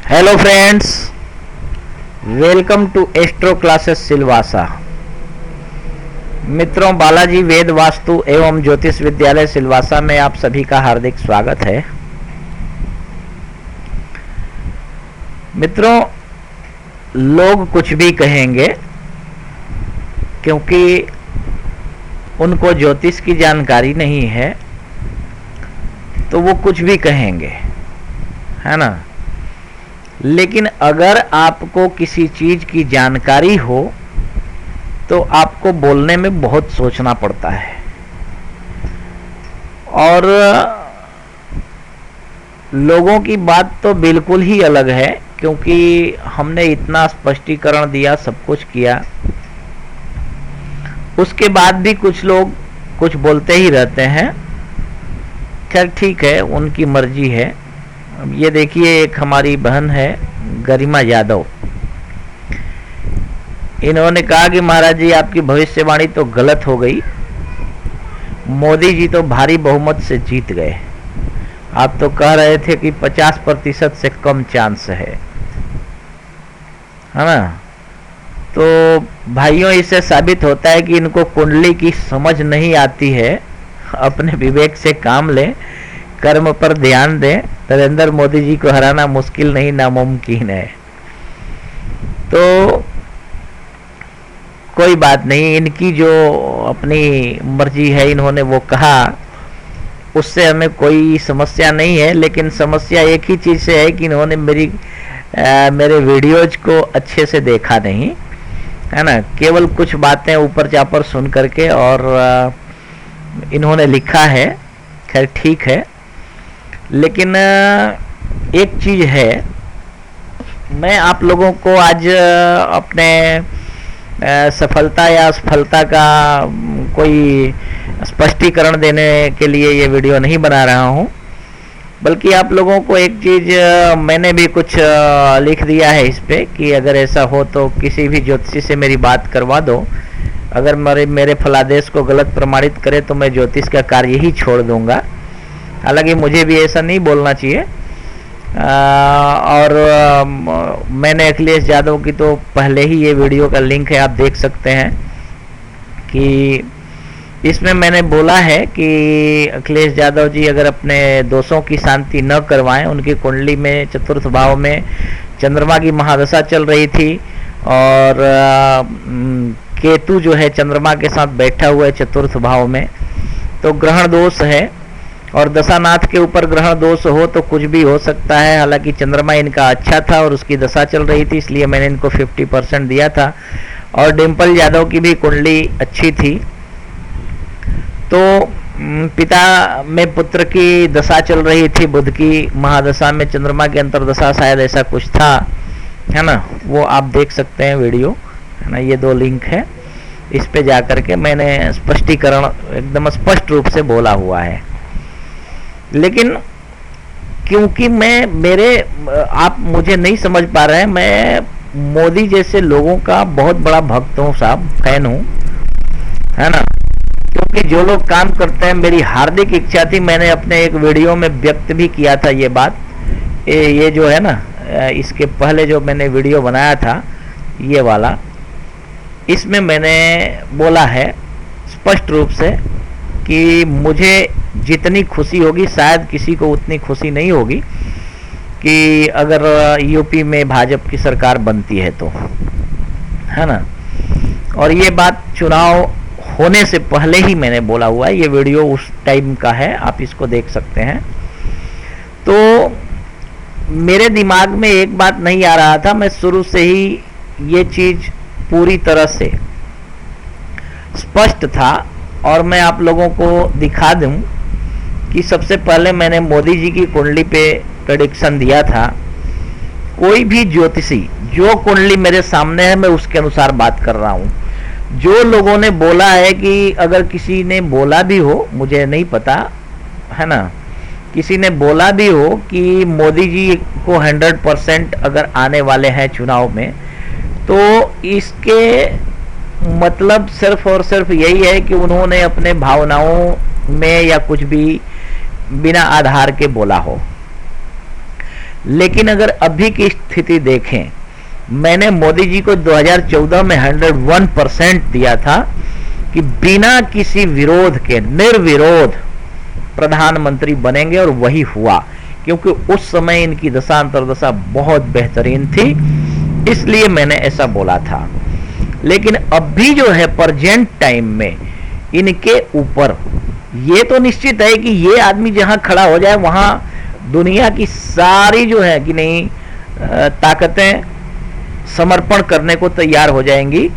Hello friends, welcome to astro classes Silvassa. मित्रों, बालाजी वेद वास्तु एवं ज्योतिष विद्यालय सिलवासा में आप सभी का हार्दिक स्वागत है। मित्रों, लोग कुछ भी कहेंगे क्योंकि उनको ज्योतिष की जानकारी नहीं है, तो वो कुछ भी कहेंगे, है ना। लेकिन अगर आपको किसी चीज की जानकारी हो तो आपको बोलने में बहुत सोचना पड़ता है। और लोगों की बात तो बिल्कुल ही अलग है, क्योंकि हमने इतना स्पष्टीकरण दिया, सब कुछ किया, उसके बाद भी कुछ लोग कुछ बोलते ही रहते हैं। खैर ठीक है, उनकी मर्जी है। अब ये देखिए, एक हमारी बहन है गरिमा यादव, इन्होंने कहा कि महाराज जी, आपकी भविष्यवाणी तो गलत हो गई, मोदी जी तो भारी बहुमत से जीत गए। आप तो कह रहे थे कि 50% से कम चांस है ना। तो भाइयों, इससे साबित होता है कि इनको कुंडली की समझ नहीं आती है। अपने विवेक से काम लें, कर्म पर ध्यान दें। नरेंद्र मोदी जी को हराना मुश्किल नहीं, नामुमकिन है। तो कोई बात नहीं, इनकी जो अपनी मर्जी है, इन्होंने वो कहा, उससे हमें कोई समस्या नहीं है। लेकिन समस्या एक ही चीज से है कि इन्होंने मेरे वीडियोज को अच्छे से देखा नहीं, है ना। केवल कुछ बातें ऊपर चापर सुन करके और इन्होंने लिखा है। खैर ठीक है, लेकिन एक चीज है, मैं आप लोगों को आज अपने सफलता या असफलता का कोई स्पष्टीकरण देने के लिए ये वीडियो नहीं बना रहा हूँ, बल्कि आप लोगों को एक चीज मैंने भी कुछ लिख दिया है इस पे कि अगर ऐसा हो तो किसी भी ज्योतिषी से मेरी बात करवा दो। अगर मेरे फलादेश को गलत प्रमाणित करे तो मैं ज्योतिष का कार्य ही छोड़ दूंगा। हालांकि मुझे भी ऐसा नहीं बोलना चाहिए। और मैंने अखिलेश यादव की तो पहले ही ये वीडियो का लिंक है, आप देख सकते हैं कि इसमें मैंने बोला है कि अखिलेश यादव जी अगर अपने दोषों की शांति न करवाएं, उनकी कुंडली में चतुर्थ भाव में चंद्रमा की महादशा चल रही थी और केतु जो है चंद्रमा के साथ बैठा हुआ है चतुर्थ भाव में, तो ग्रहण दोष है। और दशानाथ के ऊपर ग्रहण दोष हो तो कुछ भी हो सकता है। हालांकि चंद्रमा इनका अच्छा था और उसकी दशा चल रही थी, इसलिए मैंने इनको 50% दिया था। और डिम्पल यादव की भी कुंडली अच्छी थी। तो पिता में पुत्र की दशा चल रही थी, बुध की महादशा में चंद्रमा की अंतरदशा, शायद ऐसा कुछ था, है ना। वो आप देख सकते हैं वीडियो, है ना। ये 2 लिंक है, इस पे जाकर के मैंने स्पष्टीकरण एकदम स्पष्ट रूप से बोला हुआ है। लेकिन क्योंकि आप मुझे नहीं समझ पा रहे हैं, मैं मोदी जैसे लोगों का बहुत बड़ा भक्त हूँ साहब, फैन हूँ, है ना। क्योंकि जो लोग काम करते हैं, मेरी हार्दिक इच्छा थी, मैंने अपने एक वीडियो में व्यक्त भी किया था ये बात। ये जो है ना, इसके पहले जो मैंने वीडियो बनाया था ये वाला, इसमें मैंने बोला है स्पष्ट रूप से कि मुझे जितनी खुशी होगी शायद किसी को उतनी खुशी नहीं होगी कि अगर यूपी में भाजपा की सरकार बनती है तो, है ना। और ये बात चुनाव होने से पहले ही मैंने बोला हुआ है, ये वीडियो उस टाइम का है, आप इसको देख सकते हैं। तो मेरे दिमाग में एक बात नहीं आ रहा था, मैं शुरू से ही ये चीज पूरी तरह से स्पष्ट था। और मैं आप लोगों को दिखा दूं कि सबसे पहले मैंने मोदी जी की कुंडली पे प्रेडिक्शन दिया था। कोई भी ज्योतिषी, जो कुंडली मेरे सामने है मैं उसके अनुसार बात कर रहा हूँ। जो लोगों ने बोला है कि अगर किसी ने बोला भी हो, मुझे नहीं पता, है ना, किसी ने बोला भी हो कि मोदी जी को 100% अगर आने वाले हैं चुनाव में, तो इसके मतलब सिर्फ और सिर्फ यही है कि उन्होंने अपने भावनाओं में या कुछ भी बिना आधार के बोला हो। लेकिन अगर अभी की स्थिति देखें, मैंने मोदी जी को 2014 में 101% दिया था कि बिना किसी विरोध के निर्विरोध प्रधानमंत्री बनेंगे, और वही हुआ, क्योंकि उस समय इनकी दशा अंतर्दशा बहुत बेहतरीन थी, इसलिए मैंने ऐसा बोला था। लेकिन अभी जो है प्रेजेंट टाइम में इनके ऊपर ये तो निश्चित है कि ये आदमी जहां खड़ा हो जाए वहां दुनिया की सारी जो है कि नहीं ताकतें समर्पण करने को तैयार हो जाएंगी।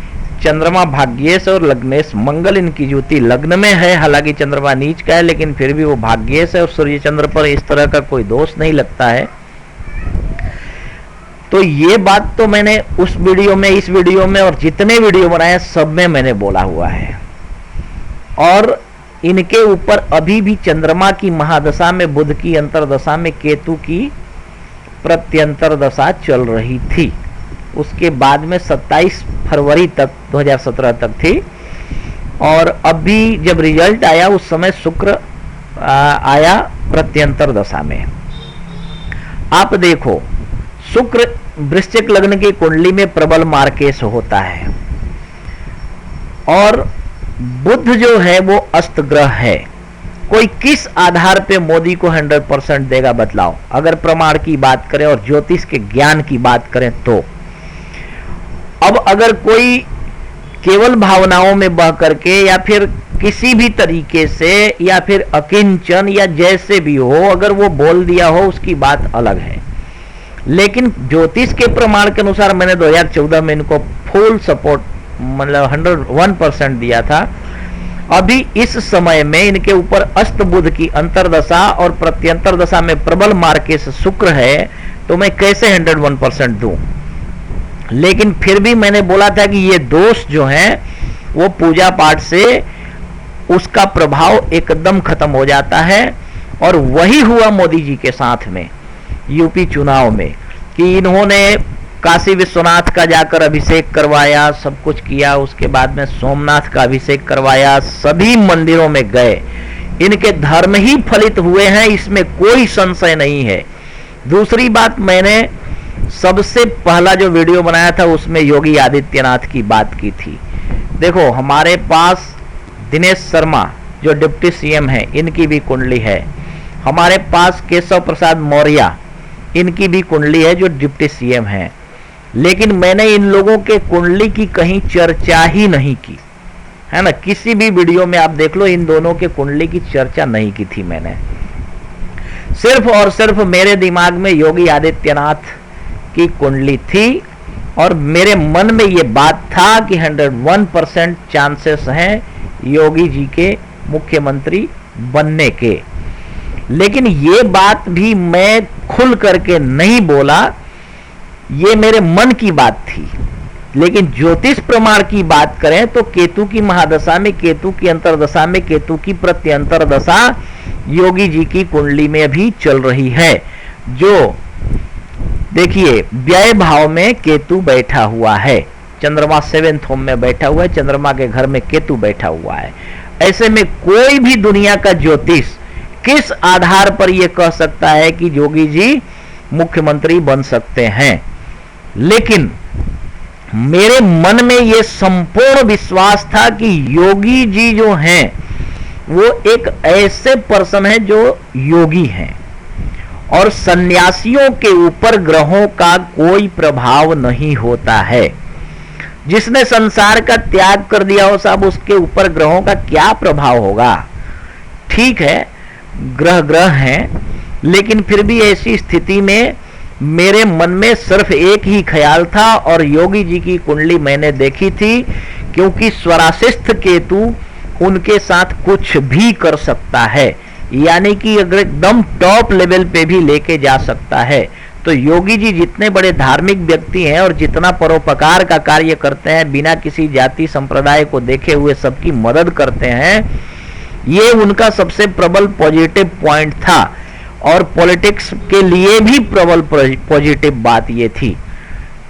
चंद्रमा भाग्येश और लग्नेश मंगल इनकी युति लग्न में है, हालांकि चंद्रमा नीच का है, लेकिन फिर भी वो भाग्येश है और सूर्य चंद्र पर इस तरह का कोई दोष नहीं लगता है। तो ये बात तो मैंने उस वीडियो में, इस वीडियो में और जितने वीडियो बनाए सब में मैंने बोला हुआ है। और इनके ऊपर अभी भी चंद्रमा की महादशा में, बुध की अंतरदशा में, केतु की प्रत्यंतर दशा चल रही थी। उसके बाद में 27 फरवरी तक 2017 तक थी, और अभी जब रिजल्ट आया उस समय शुक्र आया प्रत्यंतर दशा में। आप देखो, शुक्र वृश्चिक लग्न की कुंडली में प्रबल मार्केश होता है, और बुध जो है वो अस्त ग्रह है। कोई किस आधार पे मोदी को 100% देगा बतलाओ? अगर प्रमाण की बात करें और ज्योतिष के ज्ञान की बात करें तो। अब अगर कोई केवल भावनाओं में बह करके या फिर किसी भी तरीके से या फिर अकिंचन या जैसे भी हो, अगर वो बोल दिया हो उसकी बात अलग है। लेकिन ज्योतिष के प्रमाण के अनुसार मैंने 2014 में इनको फुल सपोर्ट, मतलब 101% दिया था। अभी इस समय में इनके ऊपर अस्त बुध की अंतरदशा और प्रत्यंतर दशा में प्रबल मार्केश शुक्र है, तो मैं कैसे 101% दूं? लेकिन फिर भी मैंने बोला था कि ये दोष जो हैं वो पूजा पाठ से उसका प्रभाव एकदम खत्म हो जाता है। और वही हुआ मोदी जी के साथ में यूपी चुनाव में, कि इन्होंने काशी विश्वनाथ का जाकर अभिषेक करवाया, सब कुछ किया, उसके बाद में सोमनाथ का अभिषेक करवाया, सभी मंदिरों में गए। इनके धर्म ही फलित हुए हैं, इसमें कोई संशय नहीं है। दूसरी बात, मैंने सबसे पहला जो वीडियो बनाया था उसमें योगी आदित्यनाथ की बात की थी। देखो, हमारे पास दिनेश शर्मा जो डिप्टी सीएम है, इनकी भी कुंडली है। हमारे पास केशव प्रसाद मौर्य, इनकी भी कुंडली है जो डिप्टी सीएम है। लेकिन मैंने इन लोगों के कुंडली की कहीं चर्चा ही नहीं की है ना। किसी भी वीडियो में आप देख लो, इन दोनों के कुंडली की चर्चा नहीं की थी मैंने। सिर्फ और सिर्फ मेरे दिमाग में योगी आदित्यनाथ की कुंडली थी, और मेरे मन में ये बात था कि 101% चांसेस हैं योगी जी के मुख्यमंत्री बनने के। लेकिन ये बात भी मैं खुल करके नहीं बोला, ये मेरे मन की बात थी। लेकिन ज्योतिष प्रमाण की बात करें तो केतु की महादशा में, केतु की अंतरदशा में, केतु की प्रत्यंतर दशा योगी जी की कुंडली में भी चल रही है। जो देखिए, व्यय भाव में केतु बैठा हुआ है, चंद्रमा 7th होम में बैठा हुआ है, चंद्रमा के घर में केतु बैठा हुआ है। ऐसे में कोई भी दुनिया का ज्योतिष किस आधार पर यह कह सकता है कि योगी जी मुख्यमंत्री बन सकते हैं? लेकिन मेरे मन में यह संपूर्ण विश्वास था कि योगी जी जो हैं वो एक ऐसे पर्सन है जो योगी हैं, और सन्यासियों के ऊपर ग्रहों का कोई प्रभाव नहीं होता है। जिसने संसार का त्याग कर दिया हो साहब, उसके ऊपर ग्रहों का क्या प्रभाव होगा? ठीक है, ग्रह हैं, लेकिन फिर भी ऐसी स्थिति में मेरे मन में सिर्फ एक ही ख्याल था, और योगी जी की कुंडली मैंने देखी थी, क्योंकि स्वराशिस्थ केतु उनके साथ कुछ भी कर सकता है, यानी कि अगर एकदम टॉप लेवल पे भी लेके जा सकता है। तो योगी जी जितने बड़े धार्मिक व्यक्ति हैं और जितना परोपकार का कार्य करते हैं, बिना किसी जाति संप्रदाय को देखे हुए सबकी मदद करते हैं, ये उनका सबसे प्रबल पॉजिटिव पॉइंट था। और पॉलिटिक्स के लिए भी प्रबल पॉजिटिव बात ये थी।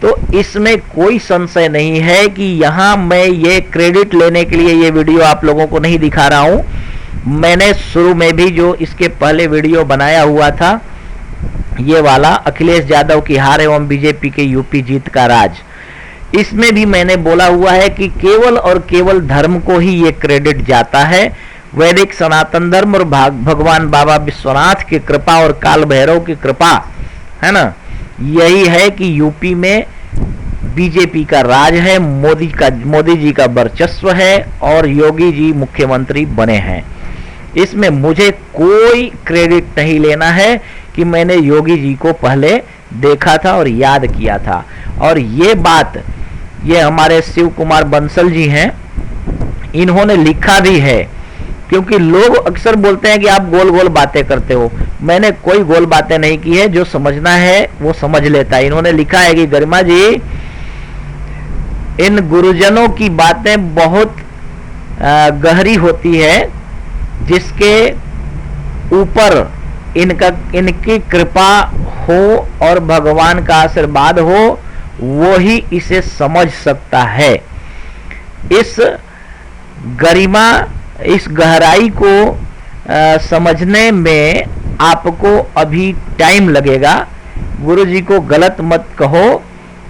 तो इसमें कोई संशय नहीं है कि यहाँ मैं ये क्रेडिट लेने के लिए ये वीडियो आप लोगों को नहीं दिखा रहा हूँ। मैंने शुरू में भी जो इसके पहले वीडियो बनाया हुआ था ये वाला अखिलेश यादव की हार एवं बीजेपी के यूपी जीत का राज, इसमें भी मैंने बोला हुआ है कि केवल और केवल धर्म को ही ये क्रेडिट जाता है। वैदिक सनातन धर्म और भगवान बाबा विश्वनाथ की कृपा और काल भैरव की कृपा है ना, यही है कि यूपी में बीजेपी का राज है, मोदी जी का वर्चस्व है और योगी जी मुख्यमंत्री बने हैं। इसमें मुझे कोई क्रेडिट नहीं लेना है कि मैंने योगी जी को पहले देखा था और याद किया था। और ये बात ये हमारे शिव कुमार बंसल जी हैं, इन्होंने लिखा भी है, क्योंकि लोग अक्सर बोलते हैं कि आप गोल गोल बातें करते हो। मैंने कोई गोल बातें नहीं की है, जो समझना है वो समझ लेता है। इन्होंने लिखा है कि गरिमा जी, इन गुरुजनों की बातें बहुत गहरी होती है, जिसके ऊपर इनकी कृपा हो और भगवान का आशीर्वाद हो, वो ही इसे समझ सकता है। इस गरिमा, इस गहराई को समझने में आपको अभी टाइम लगेगा। गुरु जी को गलत मत कहो,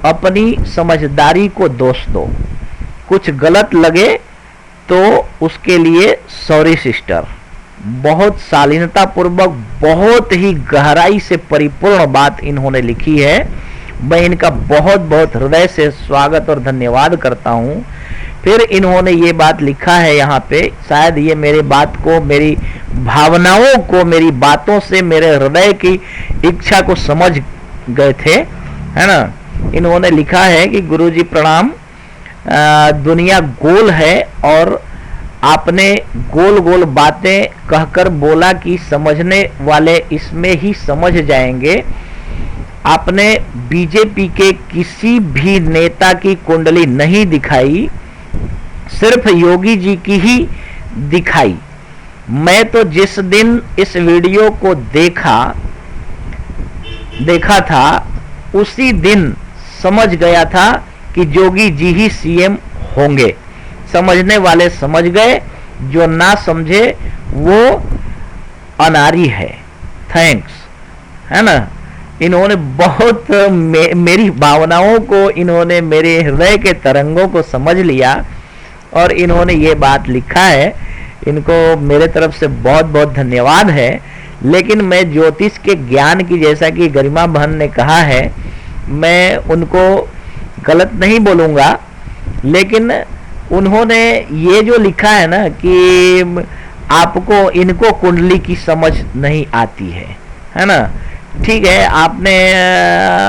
अपनी समझदारी को दोष दो। कुछ गलत लगे तो उसके लिए सॉरी सिस्टर। बहुत शालीनता पूर्वक, बहुत ही गहराई से परिपूर्ण बात इन्होंने लिखी है। मैं इनका बहुत बहुत हृदय से स्वागत और धन्यवाद करता हूँ। फिर इन्होंने ये बात लिखा है यहाँ पे, शायद ये मेरे बात को, मेरी भावनाओं को, मेरी बातों से मेरे हृदय की इच्छा को समझ गए थे, है ना। इन्होंने लिखा है कि गुरुजी प्रणाम, दुनिया गोल है और आपने गोल गोल बातें कहकर बोला कि समझने वाले इसमें ही समझ जाएंगे। आपने बीजेपी के किसी भी नेता की कुंडली नहीं दिखाई, सिर्फ योगी जी की ही दिखाई। मैं तो जिस दिन इस वीडियो को देखा था उसी दिन समझ गया था कि योगी जी ही सीएम होंगे। समझने वाले समझ गए, जो ना समझे वो अनारी है। थैंक्स, है ना। इन्होंने बहुत मेरी भावनाओं को, इन्होंने मेरे हृदय के तरंगों को समझ लिया और इन्होंने ये बात लिखा है। इनको मेरे तरफ से बहुत बहुत धन्यवाद है। लेकिन मैं ज्योतिष के ज्ञान की, जैसा कि गरिमा बहन ने कहा है, मैं उनको गलत नहीं बोलूँगा, लेकिन उन्होंने ये जो लिखा है ना कि आपको, इनको कुंडली की समझ नहीं आती है ना। ठीक है, आपने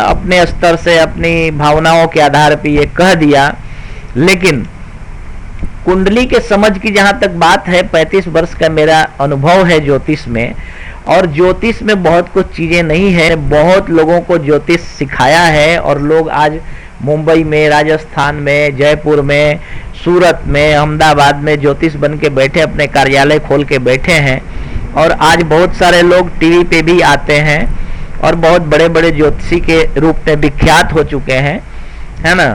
अपने स्तर से अपनी भावनाओं के आधार पे ये कह दिया, लेकिन कुंडली के समझ की जहाँ तक बात है, 35 वर्ष का मेरा अनुभव है ज्योतिष में, और ज्योतिष में बहुत कुछ चीज़ें नहीं है। बहुत लोगों को ज्योतिष सिखाया है और लोग आज मुंबई में, राजस्थान में, जयपुर में, सूरत में, अहमदाबाद में ज्योतिष बन के बैठे, अपने कार्यालय खोल के बैठे हैं। और आज बहुत सारे लोग टीवी पे भी आते हैं और बहुत बड़े बड़े ज्योतिषी के रूप में विख्यात हो चुके हैं, है ना।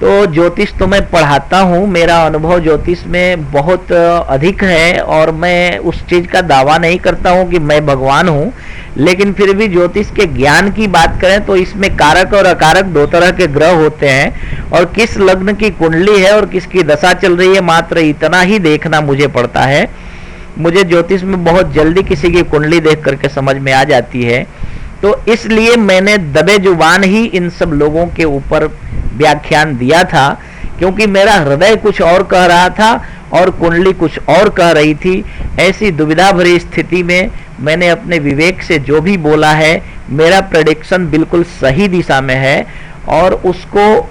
तो ज्योतिष तो मैं पढ़ाता हूँ, मेरा अनुभव ज्योतिष में बहुत अधिक है और मैं उस चीज़ का दावा नहीं करता हूँ कि मैं भगवान हूँ। लेकिन फिर भी ज्योतिष के ज्ञान की बात करें तो इसमें कारक और अकारक दो तरह के ग्रह होते हैं, और किस लग्न की कुंडली है और किसकी दशा चल रही है, मात्र इतना ही देखना मुझे पड़ता है। मुझे ज्योतिष में बहुत जल्दी किसी की कुंडली देख करके समझ में आ जाती है। तो इसलिए मैंने दबे जुबान ही इन सब लोगों के ऊपर व्याख्यान दिया था, क्योंकि मेरा हृदय कुछ और कह रहा था और कुंडली कुछ और कह रही थी। ऐसी दुविधा भरी स्थिति में मैंने अपने विवेक से जो भी बोला है, मेरा प्रेडिक्शन बिल्कुल सही दिशा में है। और उसको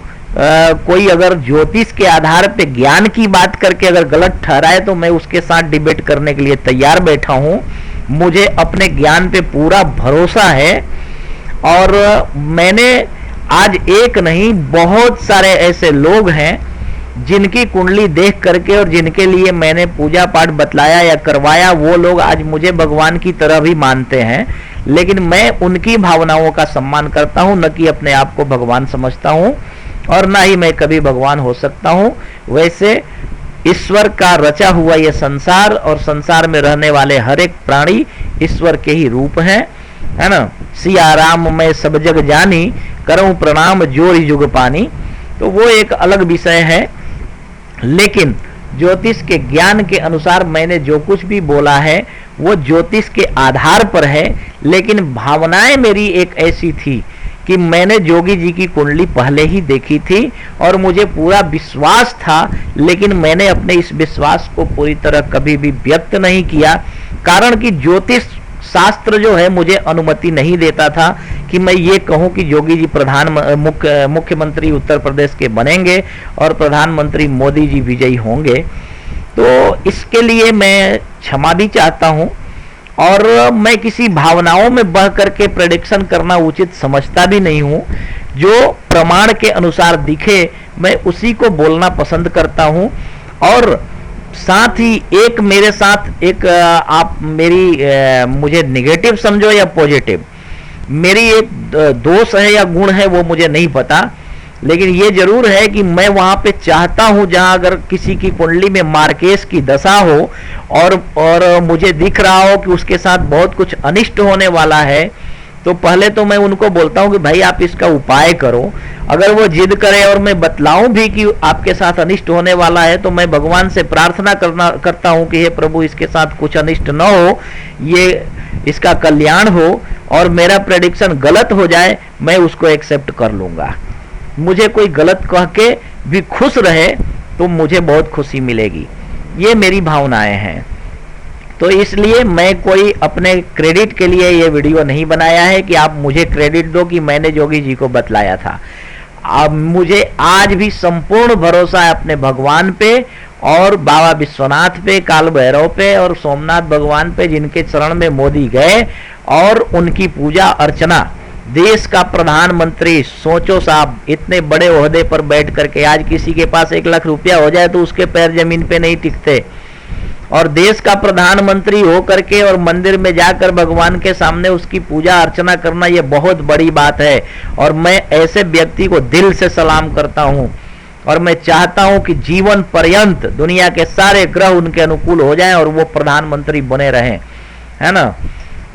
कोई अगर ज्योतिष के आधार पे ज्ञान की बात करके अगर गलत ठहराए तो मैं उसके साथ डिबेट करने के लिए तैयार बैठा हूँ। मुझे अपने ज्ञान पे पूरा भरोसा है और मैंने आज एक नहीं, बहुत सारे ऐसे लोग हैं जिनकी कुंडली देख करके और जिनके लिए मैंने पूजा पाठ बतलाया या करवाया, वो लोग आज मुझे भगवान की तरह भी मानते हैं। लेकिन मैं उनकी भावनाओं का सम्मान करता हूं, न कि अपने आप को भगवान समझता हूं, और ना ही मैं कभी भगवान हो सकता हूं। वैसे ईश्वर का रचा हुआ ये संसार और संसार में रहने वाले हर एक प्राणी ईश्वर के ही रूप हैं, है ना। सिया राम मैं सब जग जानी, करूं प्रणाम जोरी जुग पानी। तो वो एक अलग विषय है, लेकिन ज्योतिष के ज्ञान के अनुसार मैंने जो कुछ भी बोला है वो ज्योतिष के आधार पर है। लेकिन भावनाएं मेरी एक ऐसी थी कि मैंने जोगी जी की कुंडली पहले ही देखी थी और मुझे पूरा विश्वास था, लेकिन मैंने अपने इस विश्वास को पूरी तरह कभी भी व्यक्त नहीं किया, कारण कि ज्योतिष शास्त्र जो है मुझे अनुमति नहीं देता था कि मैं ये कहूं कि योगी जी मुख्यमंत्री उत्तर प्रदेश के बनेंगे और प्रधानमंत्री मोदी जी विजयी होंगे। तो इसके लिए मैं क्षमा भी चाहता हूं, और मैं किसी भावनाओं में बह करके प्रेडिक्शन करना उचित समझता भी नहीं हूं। जो प्रमाण के अनुसार दिखे मैं उसी को बोलना पसंद करता हूं। और साथ ही एक मेरे साथ एक आप मेरी मुझे नेगेटिव समझो या पॉजिटिव, मेरी एक दोष है या गुण है वो मुझे नहीं पता, लेकिन ये जरूर है कि मैं वहां पे चाहता हूं जहां अगर किसी की कुंडली में मार्केश की दशा हो और मुझे दिख रहा हो कि उसके साथ बहुत कुछ अनिष्ट होने वाला है, तो पहले तो मैं उनको बोलता हूं कि भाई आप इसका उपाय करो। अगर वो जिद करे और मैं बतलाऊं भी कि आपके साथ अनिष्ट होने वाला है, तो मैं भगवान से प्रार्थना करता हूं कि हे प्रभु इसके साथ कुछ अनिष्ट न हो, ये इसका कल्याण हो, और मेरा प्रेडिक्शन गलत हो जाए मैं उसको एक्सेप्ट कर लूंगा। मुझे कोई गलत कह के भी खुश रहे तो मुझे बहुत खुशी मिलेगी। ये मेरी भावनाएं हैं। तो इसलिए मैं कोई अपने क्रेडिट के लिए ये वीडियो नहीं बनाया है कि आप मुझे क्रेडिट दो कि मैंने जोगी जी को बतलाया था। अब मुझे आज भी संपूर्ण भरोसा है अपने भगवान पे और बाबा विश्वनाथ पे, काल भैरव पे और सोमनाथ भगवान पे, जिनके चरण में मोदी गए और उनकी पूजा अर्चना। देश का प्रधानमंत्री, सोचो साहब, इतने बड़े ओहदे पर बैठ करके आज किसी के पास 1 लाख रुपया हो जाए तो उसके पैर जमीन पे नहीं टिकते, और देश का प्रधानमंत्री हो करके और मंदिर में जाकर भगवान के सामने उसकी पूजा अर्चना करना ये बहुत बड़ी बात है। और मैं ऐसे व्यक्ति को दिल से सलाम करता हूं, और मैं चाहता हूं कि जीवन पर्यंत दुनिया के सारे ग्रह उनके अनुकूल हो जाएं और वो प्रधानमंत्री बने रहें, है ना,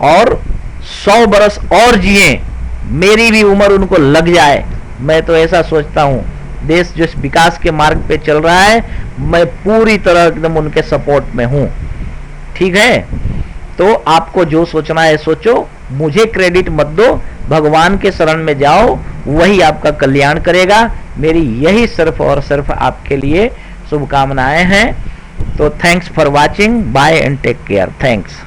और 100 बरस और जिए, मेरी भी उम्र उनको लग जाए। मैं तो ऐसा सोचता हूं। देश जिस विकास के मार्ग पे चल रहा है मैं पूरी तरह एकदम उनके सपोर्ट में हूं। ठीक है, तो आपको जो सोचना है सोचो, मुझे क्रेडिट मत दो, भगवान के शरण में जाओ, वही आपका कल्याण करेगा। मेरी यही सिर्फ और सिर्फ आपके लिए शुभकामनाएं हैं। तो thanks for watching, bye and take care. Thanks.